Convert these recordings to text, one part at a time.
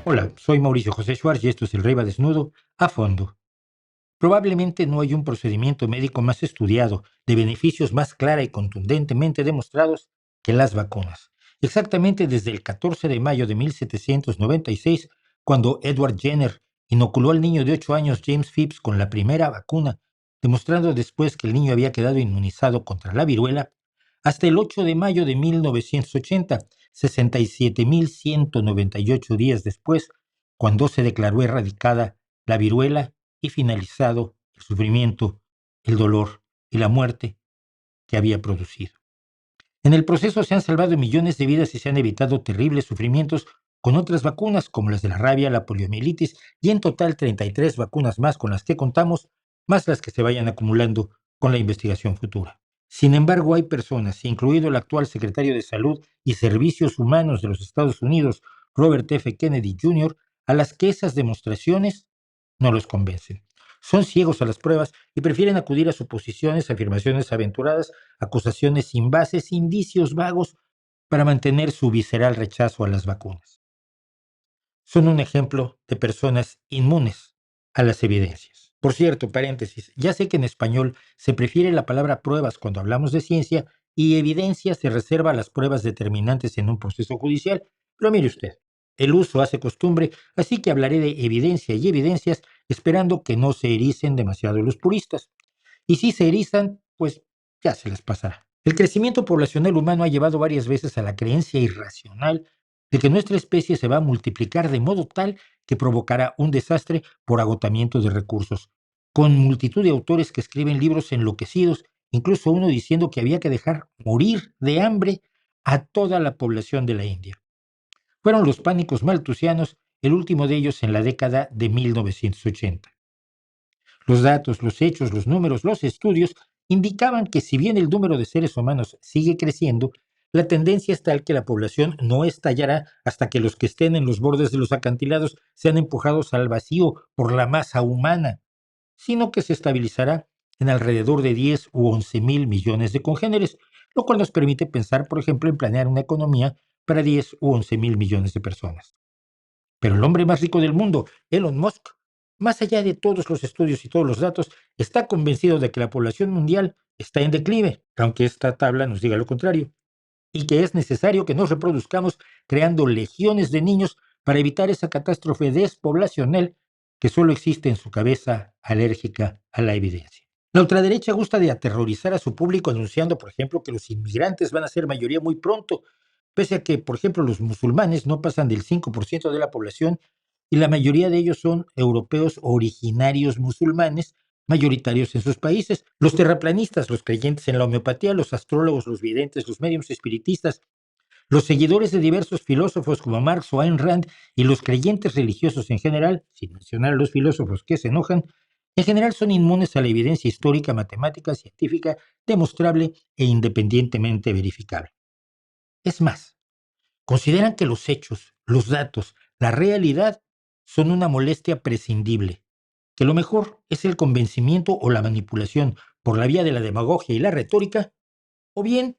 Hola, soy Mauricio José Schwartz y esto es El Rey va desnudo a fondo. Probablemente no hay un procedimiento médico más estudiado, de beneficios más clara y contundentemente demostrados que las vacunas. Exactamente desde el 14 de mayo de 1796, cuando Edward Jenner inoculó al niño de 8 años James Phipps con la primera vacuna, demostrando después que el niño había quedado inmunizado contra la viruela, hasta el 8 de mayo de 1980, 67.198 días después, cuando se declaró erradicada la viruela y finalizado el sufrimiento, el dolor y la muerte que había producido. En el proceso se han salvado millones de vidas y se han evitado terribles sufrimientos con otras vacunas como las de la rabia, la poliomielitis y en total 33 vacunas más con las que contamos, más las que se vayan acumulando con la investigación futura. Sin embargo, hay personas, incluido el actual secretario de Salud y Servicios Humanos de los Estados Unidos, Robert F. Kennedy Jr., a las que esas demostraciones no los convencen. Son ciegos a las pruebas y prefieren acudir a suposiciones, afirmaciones aventuradas, acusaciones sin bases, indicios vagos para mantener su visceral rechazo a las vacunas. Son un ejemplo de personas inmunes a las evidencias. Por cierto, paréntesis, ya sé que en español se prefiere la palabra pruebas cuando hablamos de ciencia y evidencia se reserva a las pruebas determinantes en un proceso judicial, pero mire usted, el uso hace costumbre, así que hablaré de evidencia y evidencias esperando que no se ericen demasiado los puristas. Y si se erizan, pues ya se les pasará. El crecimiento poblacional humano ha llevado varias veces a la creencia irracional de que nuestra especie se va a multiplicar de modo tal que provocará un desastre por agotamiento de recursos, con multitud de autores que escriben libros enloquecidos, incluso uno diciendo que había que dejar morir de hambre a toda la población de la India. Fueron los pánicos malthusianos, el último de ellos en la década de 1980. Los datos, los hechos, los números, los estudios indicaban que si bien el número de seres humanos sigue creciendo, la tendencia es tal que la población no estallará hasta que los que estén en los bordes de los acantilados sean empujados al vacío por la masa humana, sino que se estabilizará en alrededor de 10 u 11 mil millones de congéneres, lo cual nos permite pensar, por ejemplo, en planear una economía para 10 u 11 mil millones de personas. Pero el hombre más rico del mundo, Elon Musk, más allá de todos los estudios y todos los datos, está convencido de que la población mundial está en declive, aunque esta tabla nos diga lo contrario, y que es necesario que nos reproduzcamos creando legiones de niños para evitar esa catástrofe despoblacional que solo existe en su cabeza alérgica a la evidencia. La ultraderecha gusta de aterrorizar a su público anunciando, por ejemplo, que los inmigrantes van a ser mayoría muy pronto, pese a que, por ejemplo, los musulmanes no pasan del 5% de la población y la mayoría de ellos son europeos originarios musulmanes, mayoritarios en sus países. Los terraplanistas, los creyentes en la homeopatía, los astrólogos, los videntes, los médiums espiritistas, los seguidores de diversos filósofos como Marx o Ayn Rand y los creyentes religiosos en general, sin mencionar a los filósofos que se enojan, en general son inmunes a la evidencia histórica, matemática, científica, demostrable e independientemente verificable. Es más, consideran que los hechos, los datos, la realidad son una molestia prescindible, que lo mejor es el convencimiento o la manipulación por la vía de la demagogia y la retórica, o bien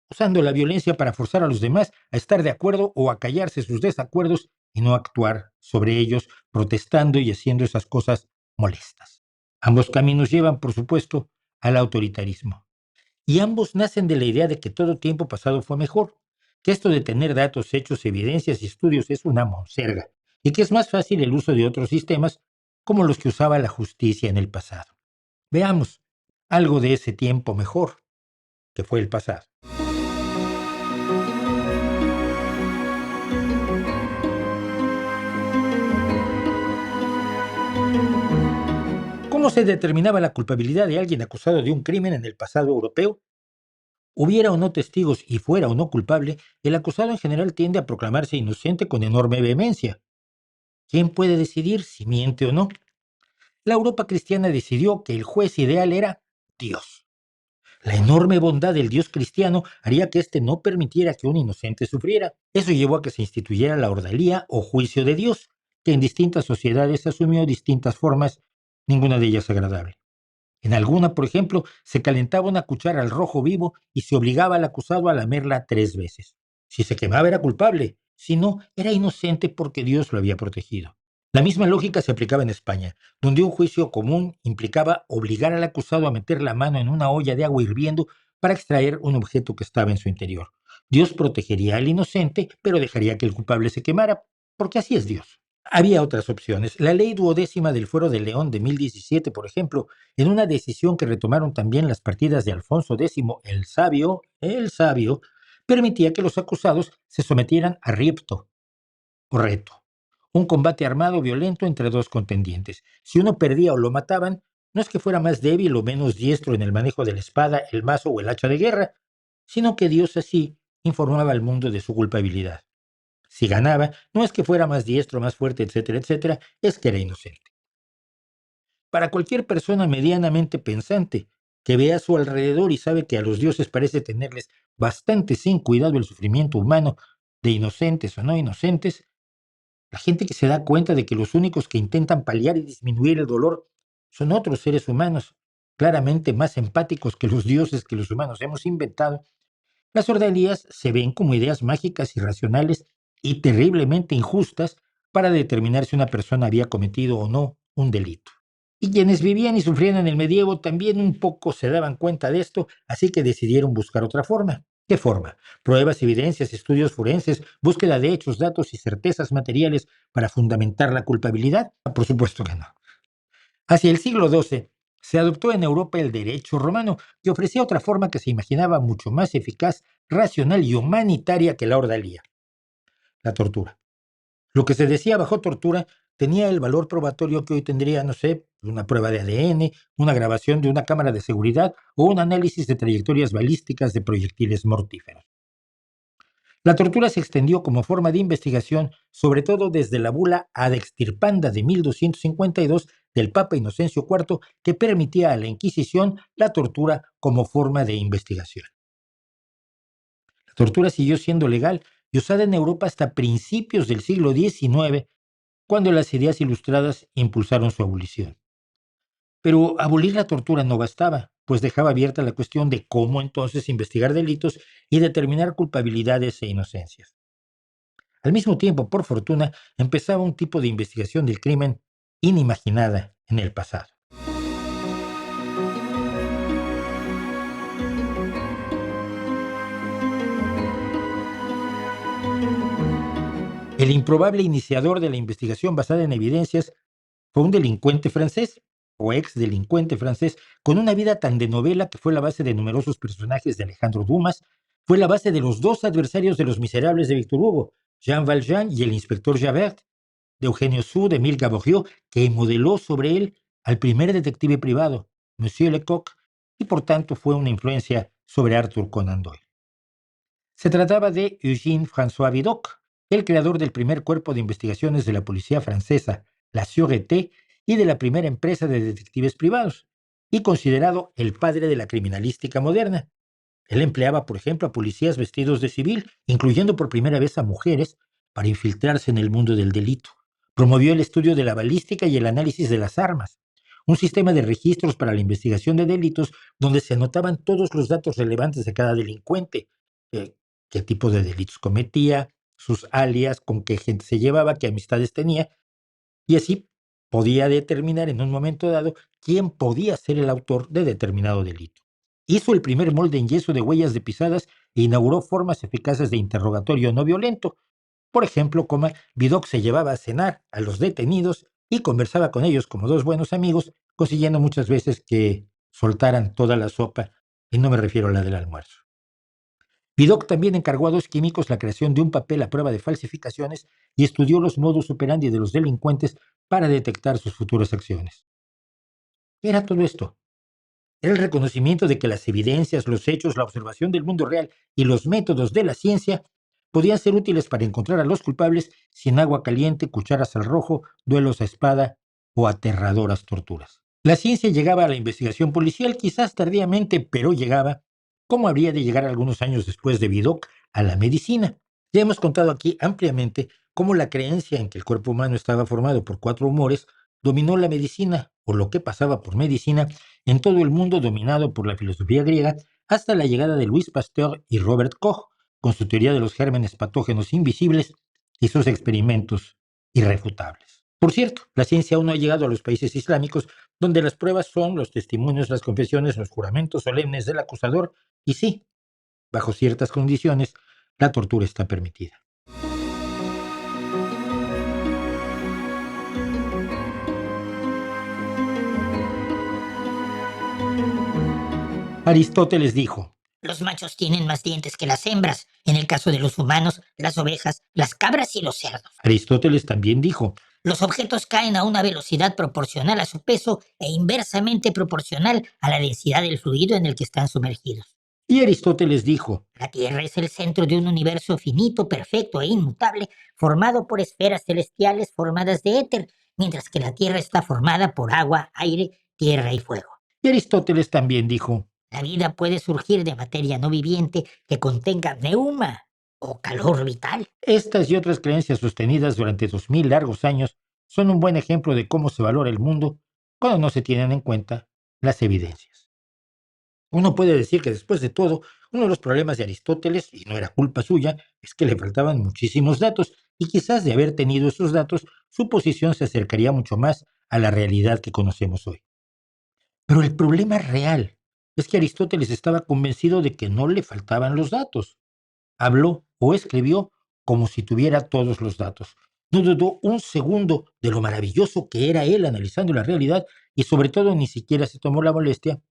usando la violencia para forzar a los demás a estar de acuerdo o a callarse sus desacuerdos y no actuar sobre ellos, protestando y haciendo esas cosas molestas. Ambos caminos llevan, por supuesto, al autoritarismo. Y ambos nacen de la idea de que todo tiempo pasado fue mejor, que esto de tener datos, hechos, evidencias y estudios es una monserga, y que es más fácil el uso de otros sistemas como los que usaba la justicia en el pasado. Veamos algo de ese tiempo mejor que fue el pasado. ¿Cómo se determinaba la culpabilidad de alguien acusado de un crimen en el pasado europeo? Hubiera o no testigos y fuera o no culpable, el acusado en general tiende a proclamarse inocente con enorme vehemencia. ¿Quién puede decidir si miente o no? La Europa cristiana decidió que el juez ideal era Dios. La enorme bondad del Dios cristiano haría que éste no permitiera que un inocente sufriera. Eso llevó a que se instituyera la ordalía o juicio de Dios, que en distintas sociedades asumió distintas formas, ninguna de ellas agradable. En alguna, por ejemplo, se calentaba una cuchara al rojo vivo y se obligaba al acusado a lamerla 3 veces. Si se quemaba era culpable, sino era inocente porque Dios lo había protegido. La misma lógica se aplicaba en España, donde un juicio común implicaba obligar al acusado a meter la mano en una olla de agua hirviendo para extraer un objeto que estaba en su interior. Dios protegería al inocente, pero dejaría que el culpable se quemara, porque así es Dios. Había otras opciones. La ley duodécima del Fuero de León de 1017, por ejemplo, en una decisión que retomaron también las partidas de Alfonso X el Sabio, permitía que los acusados se sometieran a ripto o reto, un combate armado violento entre dos contendientes. Si uno perdía o lo mataban, no es que fuera más débil o menos diestro en el manejo de la espada, el mazo o el hacha de guerra, sino que Dios así informaba al mundo de su culpabilidad. Si ganaba, no es que fuera más diestro, más fuerte, etcétera, etcétera, es que era inocente. Para cualquier persona medianamente pensante que ve a su alrededor y sabe que a los dioses parece tenerles bastante sin cuidado el sufrimiento humano, de inocentes o no inocentes, la gente que se da cuenta de que los únicos que intentan paliar y disminuir el dolor son otros seres humanos, claramente más empáticos que los dioses que los humanos hemos inventado, las ordalías se ven como ideas mágicas, irracionales y terriblemente injustas para determinar si una persona había cometido o no un delito. Y quienes vivían y sufrían en el medievo también un poco se daban cuenta de esto, así que decidieron buscar otra forma. ¿Qué forma? Pruebas, evidencias, estudios forenses, búsqueda de hechos, datos y certezas materiales para fundamentar la culpabilidad. Por supuesto que no. Hacia el siglo XII se adoptó en Europa el derecho romano, que ofrecía otra forma que se imaginaba mucho más eficaz, racional y humanitaria que la ordalía: la tortura. Lo que se decía bajo tortura tenía el valor probatorio que hoy tendría, no sé, una prueba de ADN, una grabación de una cámara de seguridad o un análisis de trayectorias balísticas de proyectiles mortíferos. La tortura se extendió como forma de investigación, sobre todo desde la bula Ad Extirpanda de 1252 del Papa Inocencio IV, que permitía a la Inquisición la tortura como forma de investigación. La tortura siguió siendo legal y usada en Europa hasta principios del siglo XIX, cuando las ideas ilustradas impulsaron su abolición. Pero abolir la tortura no bastaba, pues dejaba abierta la cuestión de cómo entonces investigar delitos y determinar culpabilidades e inocencias. Al mismo tiempo, por fortuna, empezaba un tipo de investigación del crimen inimaginada en el pasado. El improbable iniciador de la investigación basada en evidencias fue un delincuente francés, o ex delincuente francés, con una vida tan de novela que fue la base de numerosos personajes de Alejandro Dumas, fue la base de los dos adversarios de Los Miserables de Víctor Hugo, Jean Valjean y el inspector Javert, de Eugenio Sue, de Emile Gaboriau, que modeló sobre él al primer detective privado, Monsieur Lecoq, y por tanto fue una influencia sobre Arthur Conan Doyle. Se trataba de Eugène François Vidocq, el creador del primer cuerpo de investigaciones de la policía francesa, la Sûreté, y de la primera empresa de detectives privados, y considerado el padre de la criminalística moderna. Él empleaba, por ejemplo, a policías vestidos de civil, incluyendo por primera vez a mujeres, para infiltrarse en el mundo del delito. Promovió el estudio de la balística y el análisis de las armas, un sistema de registros para la investigación de delitos donde se anotaban todos los datos relevantes de cada delincuente, eh, qué tipo de delitos cometía, sus alias, con qué gente se llevaba, qué amistades tenía, y así podía determinar en un momento dado quién podía ser el autor de determinado delito. Hizo el primer molde en yeso de huellas de pisadas e inauguró formas eficaces de interrogatorio no violento. Por ejemplo, como Vidocq se llevaba a cenar a los detenidos y conversaba con ellos como dos buenos amigos, consiguiendo muchas veces que soltaran toda la sopa, y no me refiero a la del almuerzo. Vidocq también encargó a dos químicos la creación de un papel a prueba de falsificaciones y estudió los modus operandi de los delincuentes para detectar sus futuras acciones. ¿Qué era todo esto? Era el reconocimiento de que las evidencias, los hechos, la observación del mundo real y los métodos de la ciencia podían ser útiles para encontrar a los culpables sin agua caliente, cucharas al rojo, duelos a espada o aterradoras torturas. La ciencia llegaba a la investigación policial, quizás tardíamente, pero llegaba, como habría de llegar algunos años después de Vidocq a la medicina. Ya hemos contado aquí ampliamente cómo la creencia en que el cuerpo humano estaba formado por cuatro humores dominó la medicina, o lo que pasaba por medicina, en todo el mundo dominado por la filosofía griega, hasta la llegada de Louis Pasteur y Robert Koch, con su teoría de los gérmenes patógenos invisibles, y sus experimentos irrefutables. Por cierto, la ciencia aún no ha llegado a los países islámicos, donde las pruebas son los testimonios, las confesiones, los juramentos solemnes del acusador, y sí, bajo ciertas condiciones, la tortura está permitida. Aristóteles dijo: Los machos tienen más dientes que las hembras, en el caso de los humanos, las ovejas, las cabras y los cerdos. Aristóteles también dijo: Los objetos caen a una velocidad proporcional a su peso e inversamente proporcional a la densidad del fluido en el que están sumergidos. y Aristóteles dijo: La Tierra es el centro de un universo finito, perfecto e inmutable, formado por esferas celestiales formadas de éter, mientras que la Tierra está formada por agua, aire, tierra y fuego. y Aristóteles también dijo: La vida puede surgir de materia no viviente que contenga neuma o calor vital. estas y otras creencias sostenidas durante 2000 largos años son un buen ejemplo de cómo se valora el mundo cuando no se tienen en cuenta las evidencias. Uno puede decir que después de todo, uno de los problemas de Aristóteles, y no era culpa suya, es que le faltaban muchísimos datos, y quizás de haber tenido esos datos, su posición se acercaría mucho más a la realidad que conocemos hoy. Pero el problema real es que Aristóteles estaba convencido de que no le faltaban los datos. Habló o escribió como si tuviera todos los datos. No dudó un segundo de lo maravilloso que era él analizando la realidad y sobre todo ni siquiera se tomó la molestia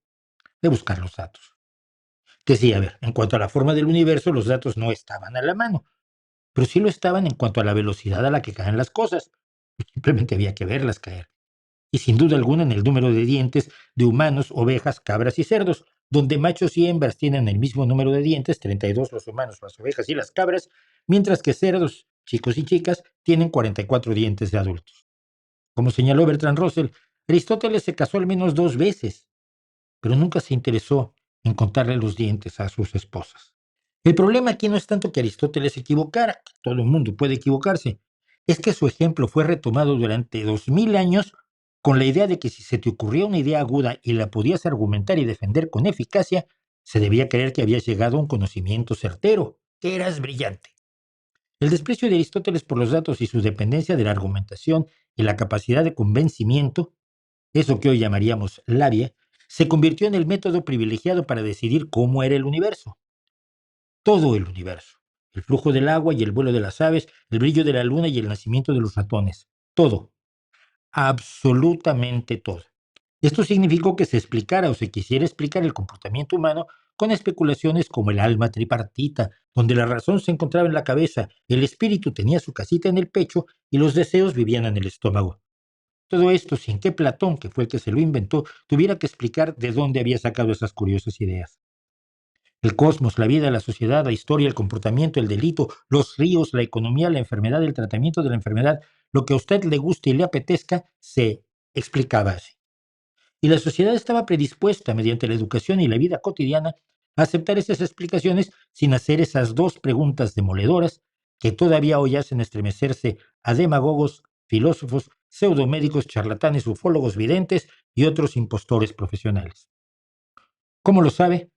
de buscar los datos. Decía, a ver, en cuanto a la forma del universo, los datos no estaban a la mano, pero sí lo estaban en cuanto a la velocidad a la que caen las cosas. Simplemente había que verlas caer. Y sin duda alguna en el número de dientes de humanos, ovejas, cabras y cerdos, donde machos y hembras tienen el mismo número de dientes, 32 los humanos, las ovejas y las cabras, mientras que cerdos, chicos y chicas, tienen 44 dientes de adultos. Como señaló Bertrand Russell, Aristóteles se casó al menos 2 veces, pero nunca se interesó en contarle los dientes a sus esposas. El problema aquí no es tanto que Aristóteles se equivocara, todo el mundo puede equivocarse, es que su ejemplo fue retomado durante 2000 años con la idea de que si se te ocurría una idea aguda y la podías argumentar y defender con eficacia, se debía creer que habías llegado a un conocimiento certero, que eras brillante. El desprecio de Aristóteles por los datos y su dependencia de la argumentación y la capacidad de convencimiento, eso que hoy llamaríamos labia, se convirtió en el método privilegiado para decidir cómo era el universo. Todo el universo. El flujo del agua y el vuelo de las aves, el brillo de la luna y el nacimiento de los ratones. Todo. Absolutamente todo. Esto significó que se explicara o se quisiera explicar el comportamiento humano con especulaciones como el alma tripartita, donde la razón se encontraba en la cabeza, el espíritu tenía su casita en el pecho y los deseos vivían en el estómago. Todo esto sin que Platón, que fue el que se lo inventó, tuviera que explicar de dónde había sacado esas curiosas ideas. El cosmos, la vida, la sociedad, la historia, el comportamiento, el delito, los ríos, la economía, la enfermedad, el tratamiento de la enfermedad, lo que a usted le guste y le apetezca, se explicaba así. Y la sociedad estaba predispuesta, mediante la educación y la vida cotidiana, a aceptar esas explicaciones sin hacer esas dos preguntas demoledoras que todavía hoy hacen estremecerse a demagogos, filósofos, pseudomédicos, charlatanes, ufólogos, videntes y otros impostores profesionales. ¿Cómo lo sabe?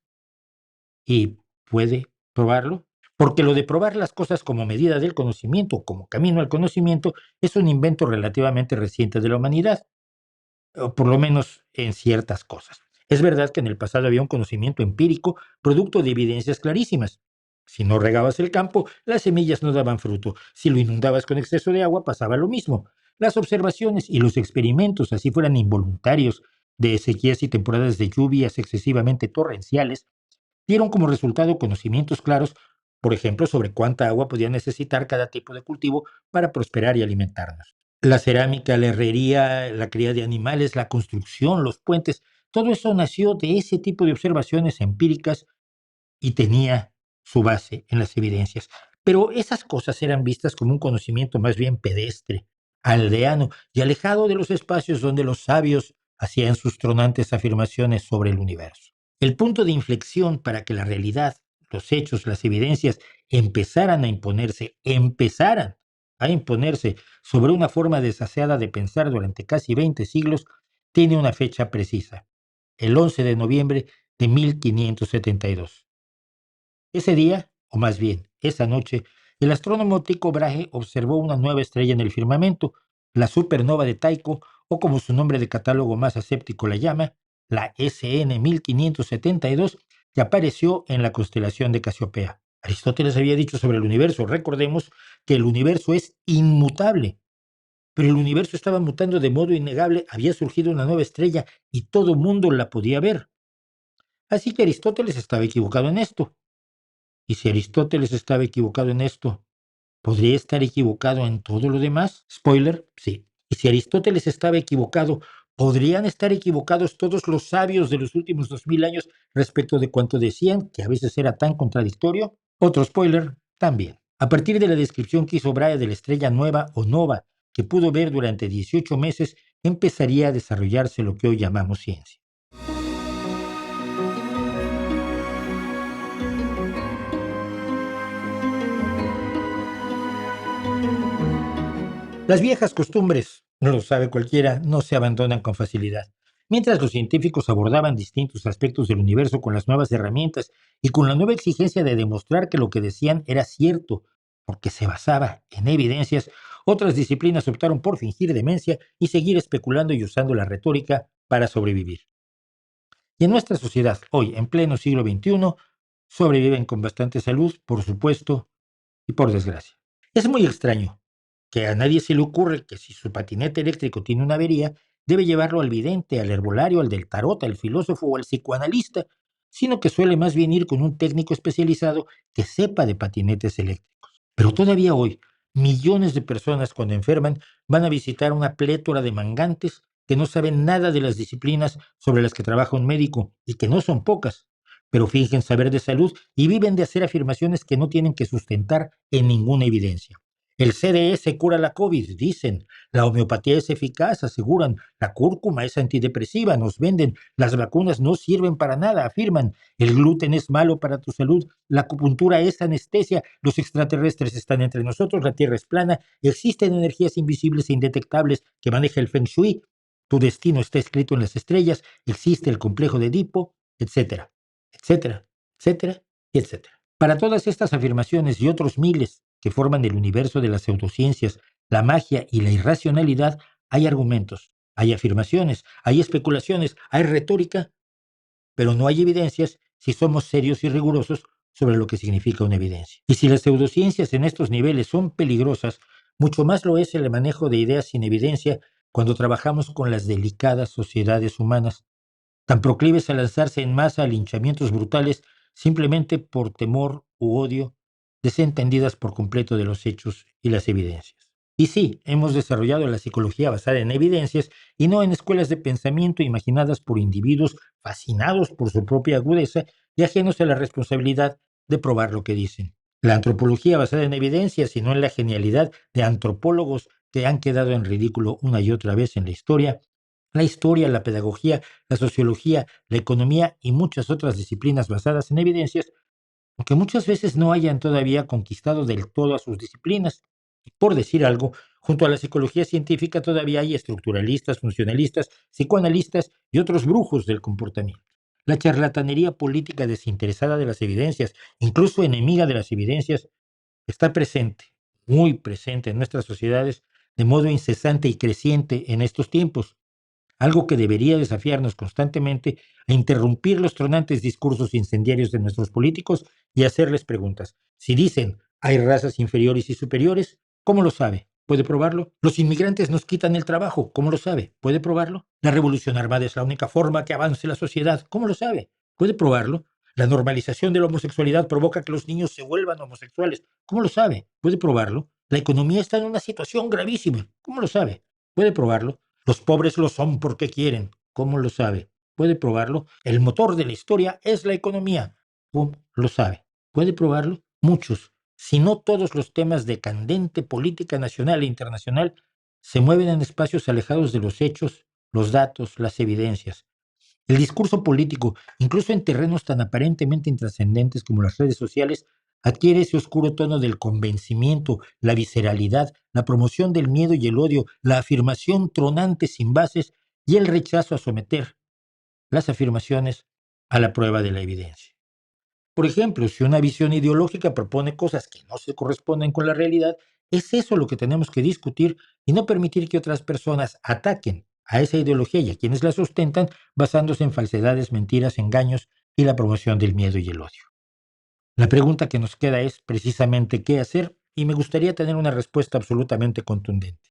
¿Y puede probarlo? Porque lo de probar las cosas como medida del conocimiento, como camino al conocimiento, es un invento relativamente reciente de la humanidad, o por lo menos en ciertas cosas. Es verdad que en el pasado había un conocimiento empírico, producto de evidencias clarísimas. Si no regabas el campo, las semillas no daban fruto. Si lo inundabas con exceso de agua, pasaba lo mismo. Las observaciones y los experimentos, así fueran involuntarios, de sequías y temporadas de lluvias excesivamente torrenciales, dieron como resultado conocimientos claros, por ejemplo, sobre cuánta agua podía necesitar cada tipo de cultivo para prosperar y alimentarnos. La cerámica, la herrería, la cría de animales, la construcción, los puentes, todo eso nació de ese tipo de observaciones empíricas y tenía su base en las evidencias. Pero esas cosas eran vistas como un conocimiento más bien pedestre, aldeano y alejado de los espacios donde los sabios hacían sus tronantes afirmaciones sobre el universo. El punto de inflexión para que la realidad, los hechos, las evidencias empezaran a imponerse sobre una forma desaseada de pensar durante casi 20 siglos, tiene una fecha precisa, el 11 de noviembre de 1572. Ese día, o más bien esa noche, el astrónomo Tycho Brahe observó una nueva estrella en el firmamento, la supernova de Tycho, o como su nombre de catálogo más aséptico la llama, la SN 1572, que apareció en la constelación de Casiopea. Aristóteles había dicho sobre el universo, recordemos que el universo es inmutable, pero el universo estaba mutando de modo innegable, había surgido una nueva estrella y todo mundo la podía ver. Así que Aristóteles estaba equivocado en esto. Y si Aristóteles estaba equivocado en esto, ¿podría estar equivocado en todo lo demás? Spoiler, sí. Y si Aristóteles estaba equivocado, ¿podrían estar equivocados todos los sabios de los últimos 2000 años respecto de cuanto decían, que a veces era tan contradictorio? Otro spoiler, también. A partir de la descripción que hizo Brahe de la estrella nueva o nova, que pudo ver durante 18 meses, empezaría a desarrollarse lo que hoy llamamos ciencia. Las viejas costumbres, no lo sabe cualquiera, no se abandonan con facilidad. Mientras los científicos abordaban distintos aspectos del universo con las nuevas herramientas y con la nueva exigencia de demostrar que lo que decían era cierto, porque se basaba en evidencias, otras disciplinas optaron por fingir demencia y seguir especulando y usando la retórica para sobrevivir. Y en nuestra sociedad, hoy, en pleno siglo XXI, sobreviven con bastante salud, por supuesto, y por desgracia. Es muy extraño que a nadie se le ocurre que si su patinete eléctrico tiene una avería, debe llevarlo al vidente, al herbolario, al del tarot, al filósofo o al psicoanalista, sino que suele más bien ir con un técnico especializado que sepa de patinetes eléctricos. Pero todavía hoy, millones de personas cuando enferman van a visitar una plétora de mangantes que no saben nada de las disciplinas sobre las que trabaja un médico, y que no son pocas, pero fingen saber de salud y viven de hacer afirmaciones que no tienen que sustentar en ninguna evidencia. El CDS cura la COVID, dicen. La homeopatía es eficaz, aseguran. La cúrcuma es antidepresiva, nos venden. Las vacunas no sirven para nada, afirman. El gluten es malo para tu salud. La acupuntura es anestesia. Los extraterrestres están entre nosotros. La Tierra es plana. Existen energías invisibles e indetectables que maneja el Feng Shui. Tu destino está escrito en las estrellas. Existe el complejo de Edipo, etcétera, etcétera, etcétera y etcétera. Para todas estas afirmaciones y otros miles que forman el universo de las pseudociencias, la magia y la irracionalidad, hay argumentos, hay afirmaciones, hay especulaciones, hay retórica, pero no hay evidencias si somos serios y rigurosos sobre lo que significa una evidencia. Y si las pseudociencias en estos niveles son peligrosas, mucho más lo es el manejo de ideas sin evidencia cuando trabajamos con las delicadas sociedades humanas, tan proclives a lanzarse en masa a linchamientos brutales simplemente por temor u odio, desentendidas por completo de los hechos y las evidencias. Y sí, hemos desarrollado la psicología basada en evidencias y no en escuelas de pensamiento imaginadas por individuos fascinados por su propia agudeza y ajenos a la responsabilidad de probar lo que dicen. La antropología basada en evidencias y no en la genialidad de antropólogos que han quedado en ridículo una y otra vez en la historia, la pedagogía, la sociología, la economía y muchas otras disciplinas basadas en evidencias, aunque muchas veces no hayan todavía conquistado del todo a sus disciplinas. Por decir algo, junto a la psicología científica todavía hay estructuralistas, funcionalistas, psicoanalistas y otros brujos del comportamiento. La charlatanería política desinteresada de las evidencias, incluso enemiga de las evidencias, está presente, muy presente en nuestras sociedades de modo incesante y creciente en estos tiempos, algo que debería desafiarnos constantemente a interrumpir los tronantes discursos incendiarios de nuestros políticos y hacerles preguntas. Si dicen hay razas inferiores y superiores, ¿cómo lo sabe? ¿Puede probarlo? Los inmigrantes nos quitan el trabajo, ¿cómo lo sabe? ¿Puede probarlo? La revolución armada es la única forma que avance la sociedad, ¿cómo lo sabe? ¿Puede probarlo? La normalización de la homosexualidad provoca que los niños se vuelvan homosexuales, ¿cómo lo sabe? ¿Puede probarlo? La economía está en una situación gravísima, ¿cómo lo sabe? ¿Puede probarlo? Los pobres lo son porque quieren. ¿Cómo lo sabe? ¿Puede probarlo? El motor de la historia es la economía. ¿Cómo lo sabe? ¿Puede probarlo? Muchos, si no todos los temas de candente política nacional e internacional se mueven en espacios alejados de los hechos, los datos, las evidencias. El discurso político, incluso en terrenos tan aparentemente intrascendentes como las redes sociales, adquiere ese oscuro tono del convencimiento, la visceralidad, la promoción del miedo y el odio, la afirmación tronante sin bases y el rechazo a someter las afirmaciones a la prueba de la evidencia. Por ejemplo, si una visión ideológica propone cosas que no se corresponden con la realidad, es eso lo que tenemos que discutir y no permitir que otras personas ataquen a esa ideología y a quienes la sustentan basándose en falsedades, mentiras, engaños y la promoción del miedo y el odio. La pregunta que nos queda es precisamente qué hacer y me gustaría tener una respuesta absolutamente contundente,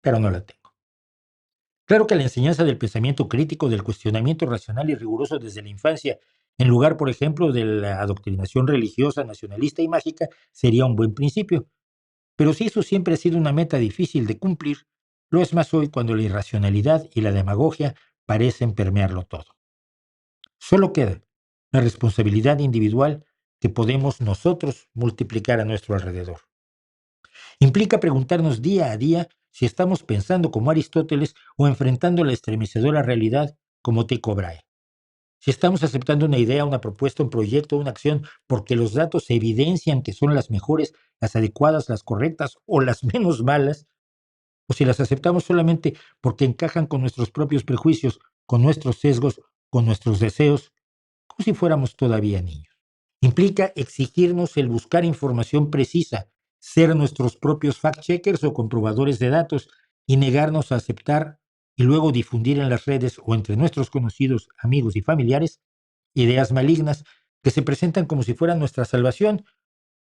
pero no la tengo. Claro que la enseñanza del pensamiento crítico, del cuestionamiento racional y riguroso desde la infancia, en lugar, por ejemplo, de la adoctrinación religiosa, nacionalista y mágica, sería un buen principio. Pero si eso siempre ha sido una meta difícil de cumplir, lo es más hoy cuando la irracionalidad y la demagogia parecen permearlo todo. Solo queda la responsabilidad individual que podemos nosotros multiplicar a nuestro alrededor. Implica preguntarnos día a día si estamos pensando como Aristóteles o enfrentando la estremecedora realidad como Tycho Brahe. Si estamos aceptando una idea, una propuesta, un proyecto, una acción, porque los datos evidencian que son las mejores, las adecuadas, las correctas o las menos malas, o si las aceptamos solamente porque encajan con nuestros propios prejuicios, con nuestros sesgos, con nuestros deseos, como si fuéramos todavía niños. Implica exigirnos el buscar información precisa, ser nuestros propios fact-checkers o comprobadores de datos y negarnos a aceptar y luego difundir en las redes o entre nuestros conocidos, amigos y familiares ideas malignas que se presentan como si fueran nuestra salvación,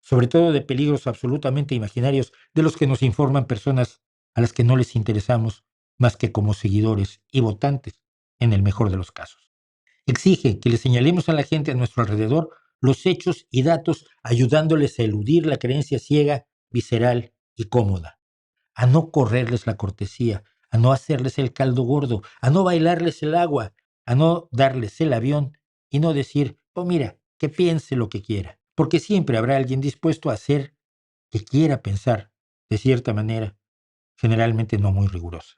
sobre todo de peligros absolutamente imaginarios de los que nos informan personas a las que no les interesamos más que como seguidores y votantes, en el mejor de los casos. Exige que le señalemos a la gente a nuestro alrededor los hechos y datos, ayudándoles a eludir la creencia ciega, visceral y cómoda, a no correrles la cortesía, a no hacerles el caldo gordo, a no bailarles el agua, a no darles el avión y no decir, oh mira, que piense lo que quiera, porque siempre habrá alguien dispuesto a hacer que quiera pensar de cierta manera, generalmente no muy rigurosa.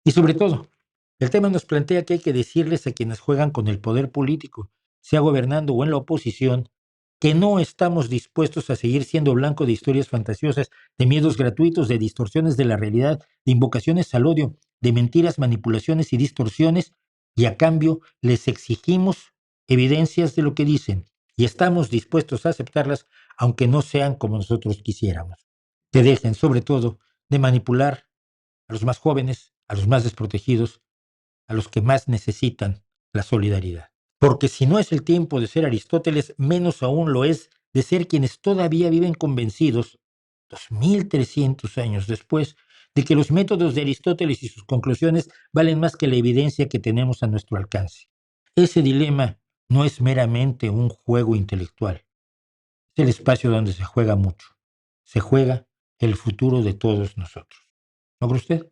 Y sobre todo, el tema nos plantea que hay que decirles a quienes juegan con el poder político, sea gobernando o en la oposición, que no estamos dispuestos a seguir siendo blanco de historias fantasiosas, de miedos gratuitos, de distorsiones de la realidad, de invocaciones al odio, de mentiras, manipulaciones y distorsiones, y a cambio les exigimos evidencias de lo que dicen, y estamos dispuestos a aceptarlas, aunque no sean como nosotros quisiéramos. Que dejen, sobre todo, de manipular a los más jóvenes, a los más desprotegidos, a los que más necesitan la solidaridad. Porque si no es el tiempo de ser Aristóteles, menos aún lo es de ser quienes todavía viven convencidos, 2300 años después, de que los métodos de Aristóteles y sus conclusiones valen más que la evidencia que tenemos a nuestro alcance. Ese dilema no es meramente un juego intelectual, es el espacio donde se juega mucho. Se juega el futuro de todos nosotros. ¿No cree usted?